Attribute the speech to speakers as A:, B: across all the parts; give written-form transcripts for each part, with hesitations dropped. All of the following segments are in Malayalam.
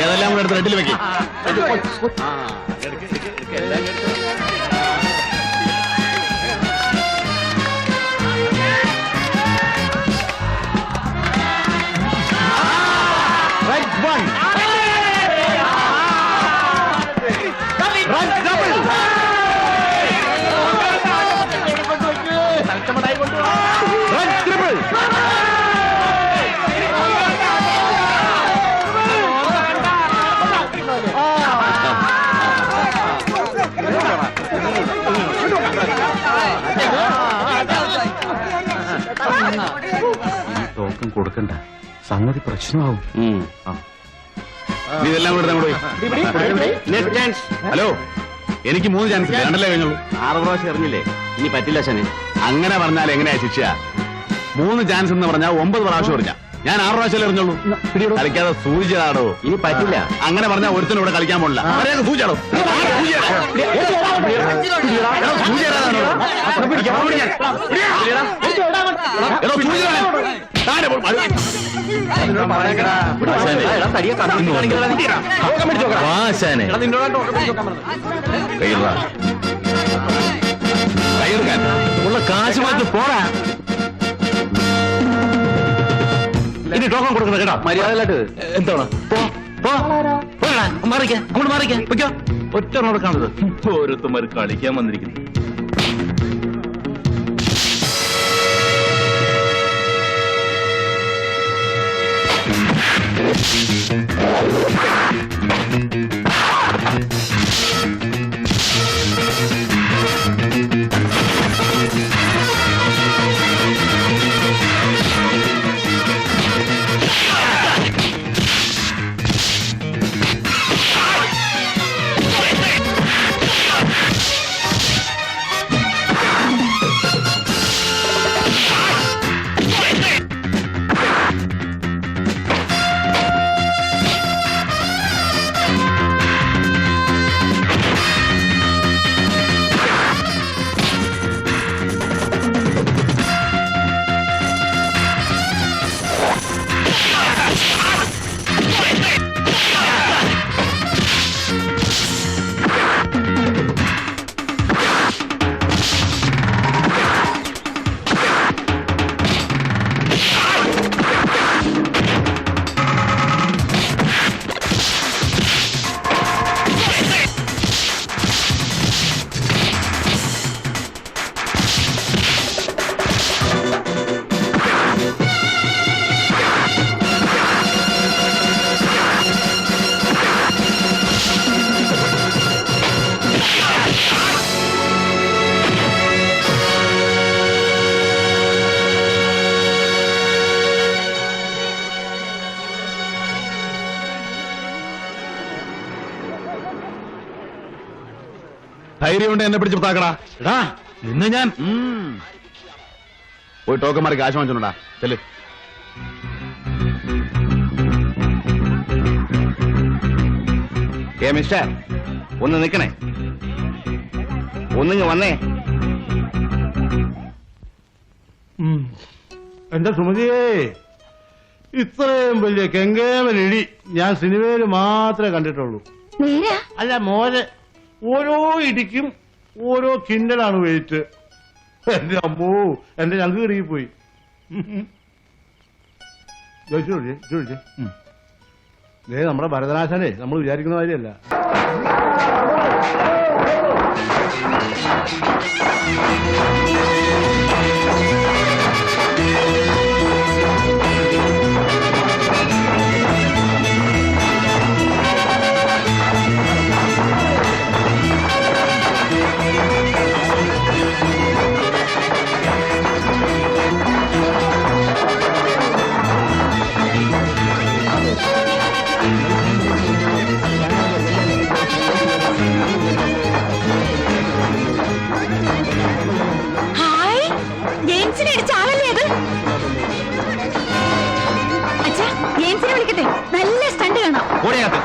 A: ഏതെല്ലാം കൂടെ എടുത്ത് റെഡിൽ വെക്കി. ടോക്കൺ കൊടുക്കണ്ട, സംഗതി പ്രശ്നമാവും. ഇതെല്ലാം കൂടെ ഹലോ, എനിക്ക് 3 ചാൻസ് രണ്ടല്ലേ കഴിഞ്ഞുള്ളൂ.
B: 6 പ്രാവശ്യം എറിഞ്ഞില്ലേ, ഇനി പറ്റില്ല ശനി.
A: അങ്ങനെ പറഞ്ഞാൽ എങ്ങനെയാ ശിക്ഷ? 3 ചാൻസ് എന്ന് പറഞ്ഞാൽ 9 പ്രാവശ്യം എറിഞ്ഞ ഞാൻ 6 പ്രാവശ്യം എറിഞ്ഞുള്ളൂ. കളിക്കാതെ സൂചിച്ചാടോ.
B: ഇനി പറ്റില്ല.
A: അങ്ങനെ പറഞ്ഞാൽ ഒരുത്തനും ഇവിടെ കളിക്കാൻ പോണില്ല. സൂചിച്ചാടോ.
B: ഉള്ള കാശ് മാറ്റി പോരാ. ഇനി ടോക്കൺ കൊടുക്കണം കേട്ടോ, മര്യാദയിലായിട്ട്. എന്താണ് മാറിക്ക, അങ്ങോട്ട് മാറിക്ക, വെക്കോ. ഒറ്റ റോഡ് കാണുന്നത് ഓരോരുത്തന്മാർ കളിക്കാൻ വന്നിരിക്കുന്നു.
A: ധൈര്യം കൊണ്ട് എന്നെ പിടിച്ച് പുത്താക്കടാ.
B: ഇന്ന് ഞാൻ
A: പോയി ടോക്കന്മാർ കാശ് വാങ്ങിച്ചോണ്ടാ ചെല്.
B: മിസ്റ്റർ, ഒന്ന് നിക്കണേ, ഒന്നിങ്ങ് വന്നേ.
C: എന്റെ സുമതിയേ, ഇത്രയും വലിയ കെങ്കേമനിടി ഞാൻ സിനിമയിൽ മാത്രമേ കണ്ടിട്ടുള്ളൂ. അല്ല മോനെ, ഓരോ ഇടിക്കും ഓരോ കിണ്ടലാണ് വെയിറ്റ്. എന്റെ അമ്മോ, എന്റെ ഞങ്ങൾക്ക് കിടങ്ങിപ്പോയി. നമ്മുടെ ഭരതനാശാനെ നമ്മൾ വിചാരിക്കുന്ന കാര്യമല്ല.
D: ജെയിംസിനെ വിളിക്കട്ടെ, നല്ല സ്റ്റണ്ട് കാണാം.
B: ഓടിയകത്ത്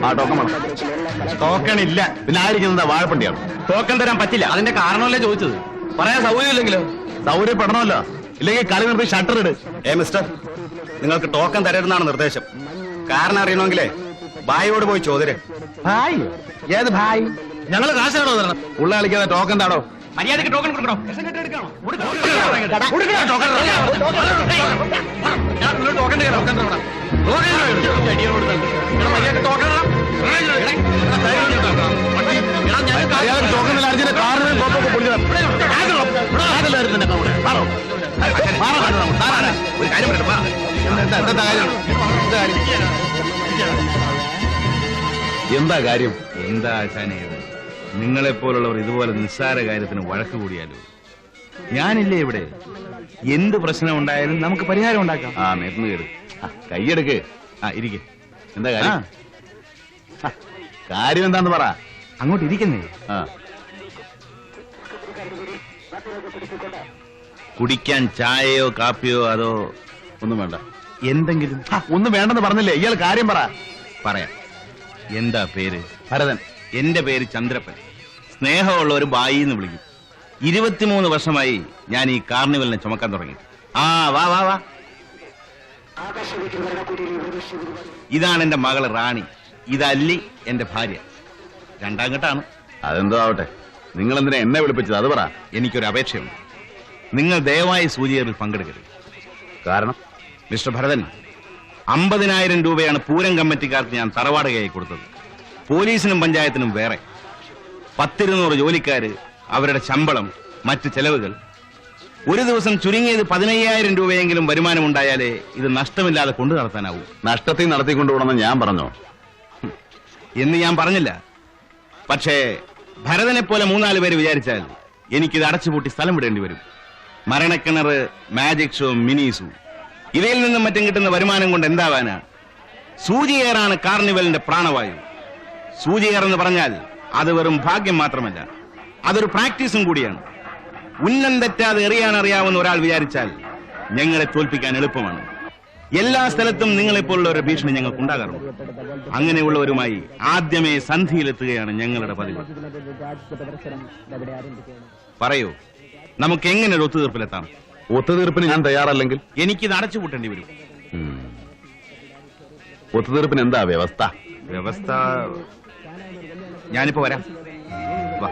A: ആ ടോക്കൺ വേണം.
B: ടോക്കൺ ഇല്ല.
A: പിന്നെ ആയിരിക്കുന്നത് വാഴപ്പണ്ടിയാണ്.
B: ടോക്കൺ തരാൻ പറ്റില്ല. അതിന്റെ കാരണമല്ലേ ചോദിച്ചത്. പറയാൻ സൗകര്യമില്ലെങ്കിലോ?
A: സൗകര്യപ്പെടണമല്ലോ, ഇല്ലെങ്കിൽ കളി നിർത്തി ഷട്ടർ ഇട്.
E: മിസ്റ്റർ, നിങ്ങൾക്ക് ടോക്കൺ തരരുതെന്നാണ് നിർദ്ദേശം. കാരണം അറിയണമെങ്കിലേ ഭായിയോട് പോയി ചോദ്യം.
A: ഭായ്? ഏത് ഭായ്?
B: ഞങ്ങൾ കാശാണോ തരണം?
A: ഉള്ള കളിക്കാതെ ടോക്കൺ താടോ.
B: മര്യാദക്ക് ടോക്കൺ കൊടുക്കണോ?
A: ടോക്കൺ അർജന്റ് കാറിന് കോപ്പൊക്കെ പൊളിക്കണം.
B: ഒരു കാര്യം പറയട്ടെ.
A: എന്താ കാര്യം?
B: എന്താ ആശാനെ, നിങ്ങളെപ്പോലുള്ളവർ ഇതുപോലെ നിസ്സാര കാര്യത്തിന് വഴക്ക് കൂടിയാലോ? ഞാനില്ലേ ഇവിടെ. എന്ത് പ്രശ്നം ഉണ്ടായാലും നമുക്ക് പരിഹാരം ഉണ്ടാക്കാം.
A: ആ നേർന്ന് കേട്. കൈയെടുക്ക്.
B: ഇരിക്കെ.
A: എന്താ കാര്യം? കാര്യം എന്താന്ന് പറ.
B: അങ്ങോട്ട് ഇരിക്കുന്നേ.
A: ആ,
B: കുടിക്കാൻ ചായയോ കാപ്പിയോ അതോ
A: ഒന്നും വേണ്ട.
B: എന്തെങ്കിലും?
A: ഒന്നും വേണ്ടെന്ന് പറഞ്ഞില്ലേ? ഇയാൾ കാര്യം പറ.
B: പറയാം. എന്താ പേര്?
A: ഭരതൻ.
B: എന്റെ പേര് ചന്ദ്രപ്പൻ. സ്നേഹമുള്ള ഒരു ബായി എന്ന് വിളിക്കും. 23 വർഷമായി ഞാൻ ഈ കാർണിവലിനെ ചുമക്കാൻ തുടങ്ങി. വാ വാ വാ. ഇതാണ് എന്റെ മകള് റാണി. ഇതല്ലി എന്റെ ഭാര്യ. രണ്ടാം ഘട്ടാണ്.
A: അതെന്തോ ആവട്ടെ, നിങ്ങൾ എന്തിനാ എന്നെ വിളിപ്പിച്ചത് അത് പറ.
B: എനിക്കൊരു അപേക്ഷയുണ്ട്. നിങ്ങൾ ദയവായി സൂചിയേറിൽ പങ്കെടുക്കരുത്.
A: കാരണം?
B: മിസ്റ്റർ ഭരതൻ, 50,000 രൂപയാണ് പൂരം കമ്മിറ്റിക്കാർക്ക് ഞാൻ തറവാടകയായി കൊടുത്തത്. പോലീസിനും പഞ്ചായത്തിനും വേറെ. 10-200 ജോലിക്കാര്, അവരുടെ ശമ്പളം, മറ്റ് ചെലവുകൾ. ഒരു ദിവസം ചുരുങ്ങിയത് 15,000 രൂപയെങ്കിലും വരുമാനമുണ്ടായാലേ ഇത് നഷ്ടമില്ലാതെ കൊണ്ടു നടത്താനാവൂ.
A: നഷ്ടത്തിൽ നടത്തിക്കൊണ്ടുപോകണമെന്ന് ഞാൻ പറഞ്ഞോ?
B: എന്ന് ഞാൻ പറഞ്ഞില്ല. പക്ഷേ ഭരതനെ പോലെ 3-4 പേര് വിചാരിച്ചാൽ എനിക്കിത് അടച്ചുപൂട്ടി സ്ഥലം വിടേണ്ടി വരും. മരണക്കിണർ, മാജിക് ഷോ, മിനിസു, ഇവയിൽ നിന്നും മറ്റും കിട്ടുന്ന വരുമാനം കൊണ്ട് എന്താവാനാ? സൂചിയേറാണ് കാർണിവലിന്റെ പ്രാണവായു. സൂചിയേറെന്ന് പറഞ്ഞാൽ അത് വെറും ഭാഗ്യം മാത്രമല്ല, അതൊരു പ്രാക്ടീസും കൂടിയാണ്. ഉന്നം തെറ്റാതെ എറിയാൻ അറിയാവുന്ന ഒരാൾ വിചാരിച്ചാൽ ഞങ്ങളെ തോൽപ്പിക്കാൻ എളുപ്പമാണ്. എല്ലാ സ്ഥലത്തും നിങ്ങളെപ്പോലുള്ള ഒരു ഭീഷണി ഞങ്ങൾക്കുണ്ടാകാറുണ്ട്. അങ്ങനെയുള്ളവരുമായി ആദ്യമേ സന്ധിയിലെത്തുകയാണ് ഞങ്ങളുടെ പതിവ്. പറയൂ, നമുക്ക് എങ്ങനെ ഒരു ഒത്തുതീർപ്പിലെത്താം?
A: ഒത്തുതീർപ്പിന് ഞാൻ തയ്യാറല്ലെങ്കിൽ
B: എനിക്കിത് അടച്ചുപൂട്ടേണ്ടി വരും.
A: ഒത്തുതീർപ്പിന് എന്താ വ്യവസ്ഥ?
B: വ്യവസ്ഥ ഞാനിപ്പോ വരാം. വാ.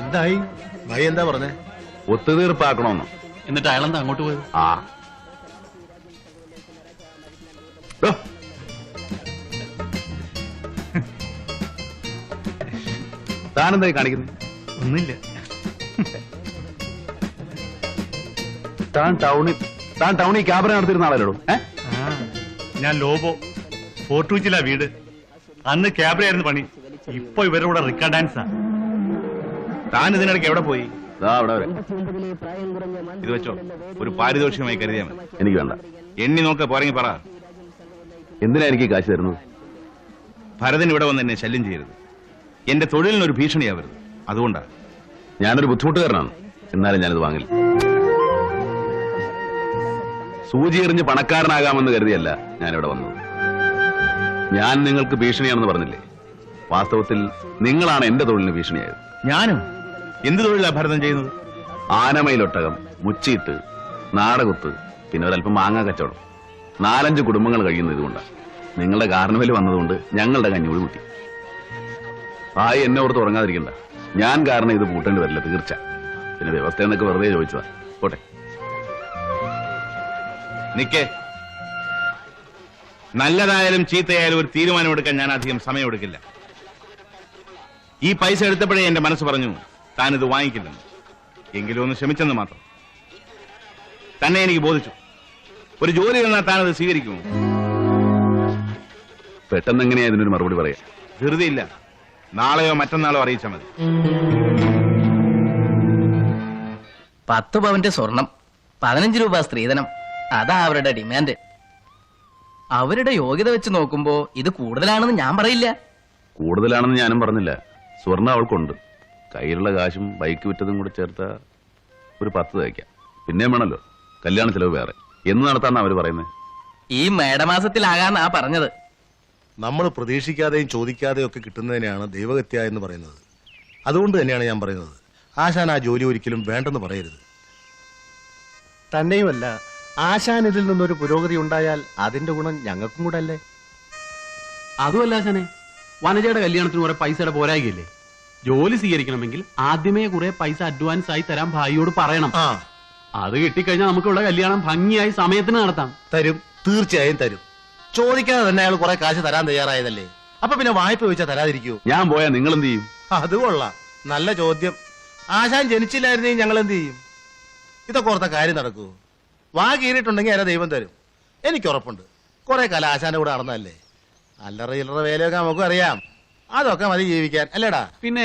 C: എന്തായി ഭായി? എന്താ പറഞ്ഞേ?
A: ഒത്തുതീർപ്പാക്കണമെന്ന്.
B: എന്നിട്ട് അയാളെന്താ അങ്ങോട്ട് പോയത്?
A: ഡോ, താനെന്തായി കാണിക്കുന്നത്?
B: ഒന്നുമില്ല.
A: താൻ ടൗണിൽ ക്യാബറ നടത്തിരുന്ന ആളല്ലോ?
F: ഞാൻ ലോബോ, ഫോർട്ടൂച്ചിലാ വീട്. അന്ന് ക്യാബറയായിരുന്നു പണി. ഇപ്പൊ ഇവരുടെ കൂടെ റിക്ക ഡാൻസാ.
B: താൻ ഇതിനിടയ്ക്ക് എവിടെ പോയി?
A: അവിടെ വരെ.
B: ഇത് വെച്ചോ, ഒരു പാരിതോഷികമായി കരുതിയാൽ മതി.
A: എനിക്ക് വേണ്ട.
B: എണ്ണി നോക്ക, പോരെങ്കിൽ പറ.
A: എന്തിനാ എനിക്ക് കാശ് തരുന്നത്?
B: ഭരതൻ ഇവിടെ വന്ന് എന്നെ ശല്യം ചെയ്യരുത്. എന്റെ തൊഴിലിനൊരു ഭീഷണിയാവരുത്. അതുകൊണ്ടാ.
A: ഞാനൊരു ബുദ്ധിമുട്ടുകാരനാണ്, എന്നാലും ഞാനിത് വാങ്ങില്ല. സൂചി എറിഞ്ഞ് പണക്കാരനാകാമെന്ന് കരുതിയല്ല ഞാനിവിടെ വന്നത്. ഞാൻ നിങ്ങൾക്ക് ഭീഷണിയാണെന്ന് പറഞ്ഞില്ലേ? വാസ്തവത്തിൽ നിങ്ങളാണ് എന്റെ തൊഴിലിന് ഭീഷണിയായത്.
B: ഞാനും എന്ത് തൊഴിലാ ഭരതൻ ചെയ്യുന്നത്?
A: ആനമയിലൊട്ടകം, മുച്ചീട്ട്, നാടകുത്ത്, പിന്നെ ഒരല്പം മാങ്ങ കച്ചവടം. 4-5 കുടുംബങ്ങൾ കഴിയുന്നത് ഇതുകൊണ്ടാണ്. നിങ്ങളുടെ കാർണിവൽ വന്നതുകൊണ്ട് ഞങ്ങളുടെ കഞ്ഞൂടി കൂട്ടി. ആയി എന്നെ ഓർത്ത് ഉറങ്ങാതിരിക്കണ്ട. ഞാൻ കാരണം ഇത് പൂട്ടേണ്ടി വരില്ല, തീർച്ച. പിന്നെ വ്യവസ്ഥ എന്നൊക്കെ വെറുതെ ചോദിച്ചതാ. പോട്ടെ.
B: നിക്കേ. നല്ലതായാലും ചീത്തയായാലും ഒരു തീരുമാനമെടുക്കാൻ ഞാൻ അധികം സമയമെടുക്കില്ല. ഈ പൈസ എടുത്തപ്പോഴേ എന്റെ മനസ്സ് പറഞ്ഞു താനിത് വാങ്ങിക്കില്ലെന്ന്. എങ്കിലും ഒന്ന് ക്ഷമിച്ചെന്ന് മാത്രം. തന്നെ എനിക്ക് ബോധിച്ചു. ഒരു ജോലി തന്നാൽ താനത് സ്വീകരിക്കുമോ?
A: പെട്ടെന്ന് എങ്ങനെയാ ഇതിനൊരു മറുപടി പറയാം?
B: ധൃതിയില്ല. നാളെയോ മറ്റന്നാളോ അറിയിച്ചാൽ മതി.
G: 10 പവന്റെ സ്വർണം, 15 രൂപ സ്ത്രീധനം, അതാ അവരുടെ ഡിമാൻഡ്. അവരുടെ യോഗ്യത വെച്ച് നോക്കുമ്പോ ഇത് കൂടുതലാണെന്ന് ഞാൻ പറയില്ല.
A: കൂടുതലാണെന്ന് ഞാനും പറഞ്ഞില്ല. സ്വർണ്ണം അവൾക്കുണ്ട്. കയ്യിലുള്ള കാശും ബൈക്ക് വിറ്റതും കൂടെ ചേർത്ത ഒരു 10 തയ്ക്കാം. പിന്നെയും വേണമല്ലോ കല്യാണ ചെലവ് വേറെ. എന്ന് നടത്താന്നാ അവര് പറയുന്നത്.
G: ഈ മേടമാസത്തിലാകാന്നാ പറഞ്ഞത്.
C: നമ്മൾ പ്രതീക്ഷിക്കാതെയും ചോദിക്കാതെയും ഒക്കെ കിട്ടുന്നതിനെയാണ് ദൈവഹത്യ എന്ന് പറയുന്നത്. അതുകൊണ്ട് തന്നെയാണ് ഞാൻ പറയുന്നത്, ആശാൻ ആ ജോലി ഒരിക്കലും വേണ്ടെന്ന് പറയരുത്. തന്നെയുമല്ല, ആശാൻ ഇതിൽ നിന്നൊരു പുരോഗതി ഉണ്ടായാൽ അതിന്റെ ഗുണം ഞങ്ങൾക്കും കൂടെ അല്ലേ?
H: അതുമല്ല ആശാനെ, വനജയുടെ കല്യാണത്തിന് കുറെ പൈസയുടെ പോരായില്ലേ? ജോലി സ്വീകരിക്കണമെങ്കിൽ ആദ്യമേ കുറെ പൈസ അഡ്വാൻസ് ആയി തരാൻ ഭായിയോട് പറയണം. അത് കിട്ടിക്കഴിഞ്ഞാൽ നമുക്കുള്ള കല്യാണം ഭംഗിയായി സമയത്തിന് നടത്താം.
C: തരും, തീർച്ചയായും തരും. ചോദിക്കാതെ തന്നെ അയാൾ കുറെ കാശ് തരാൻ തയ്യാറായതല്ലേ, അപ്പൊ പിന്നെ വായ്പ ചോദിച്ചാൽ തരാതിരിക്കൂ?
A: ഞാൻ പോയാ നിങ്ങൾ എന്ത് ചെയ്യും?
C: അത് കൊള്ളാം, നല്ല ചോദ്യം. ആശാൻ ജനിച്ചില്ലായിരുന്നെങ്കിൽ ഞങ്ങൾ എന്ത് ചെയ്യും? ഇതൊക്കെ ഓർത്ത കാര്യം നടക്കൂ. വാ കീറിയിട്ടുണ്ടെങ്കിൽ അല്ല ദൈവം തരും. എനിക്ക് ഉറപ്പുണ്ട്. കുറെ കാലം ആശാന്റെ കൂടെ നടന്നല്ലേ, അല്ലറ ചില്ലറ വേലയൊക്കെ നമുക്കും അറിയാം. അതൊക്കെ മതി ജീവിക്കാൻ, അല്ലേടാ?
H: പിന്നെ